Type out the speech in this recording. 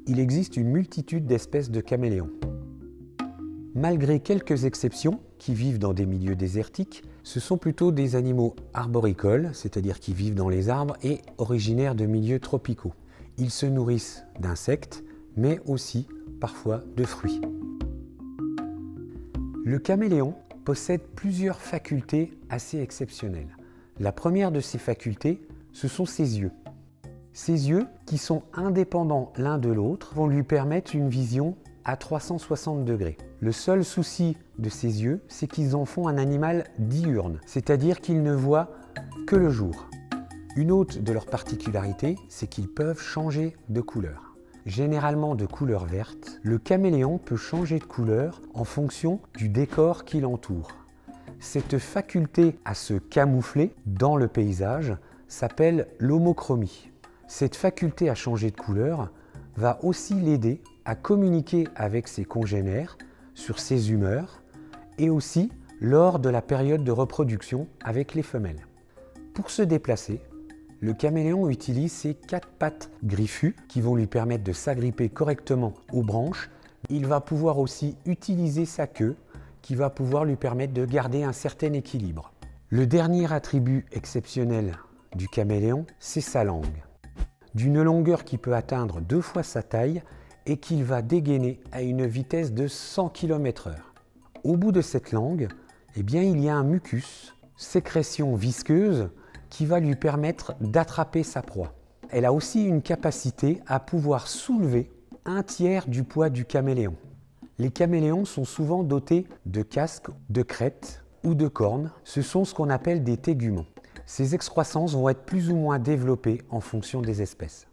Il existe une multitude d'espèces de caméléons. Malgré quelques exceptions qui vivent dans des milieux désertiques, ce sont plutôt des animaux arboricoles, c'est-à-dire qui vivent dans les arbres et originaires de milieux tropicaux. Ils se nourrissent d'insectes, mais aussi parfois de fruits. Le caméléon possède plusieurs facultés assez exceptionnelles. La première de ces facultés, ce sont ses yeux. Ces yeux, qui sont indépendants l'un de l'autre, vont lui permettre une vision à 360 degrés. Le seul souci de ces yeux, c'est qu'ils en font un animal diurne, c'est-à-dire qu'ils ne voient que le jour. Une autre de leurs particularités, c'est qu'ils peuvent changer de couleur. Généralement de couleur verte, le caméléon peut changer de couleur en fonction du décor qui l'entoure. Cette faculté à se camoufler dans le paysage s'appelle l'homochromie. Cette faculté à changer de couleur va aussi l'aider à communiquer avec ses congénères sur ses humeurs et aussi lors de la période de reproduction avec les femelles. Pour se déplacer, le caméléon utilise ses 4 pattes griffues qui vont lui permettre de s'agripper correctement aux branches. Il va pouvoir aussi utiliser sa queue qui va pouvoir lui permettre de garder un certain équilibre. Le dernier attribut exceptionnel du caméléon, c'est sa langue. D'une longueur qui peut atteindre 2 fois sa taille et qu'il va dégainer à une vitesse de 100 km/h. Au bout de cette langue, il y a un mucus, sécrétion visqueuse, qui va lui permettre d'attraper sa proie. Elle a aussi une capacité à pouvoir soulever 1/3 du poids du caméléon. Les caméléons sont souvent dotés de casques, de crêtes ou de cornes. Ce sont ce qu'on appelle des téguments. Ces excroissances vont être plus ou moins développées en fonction des espèces.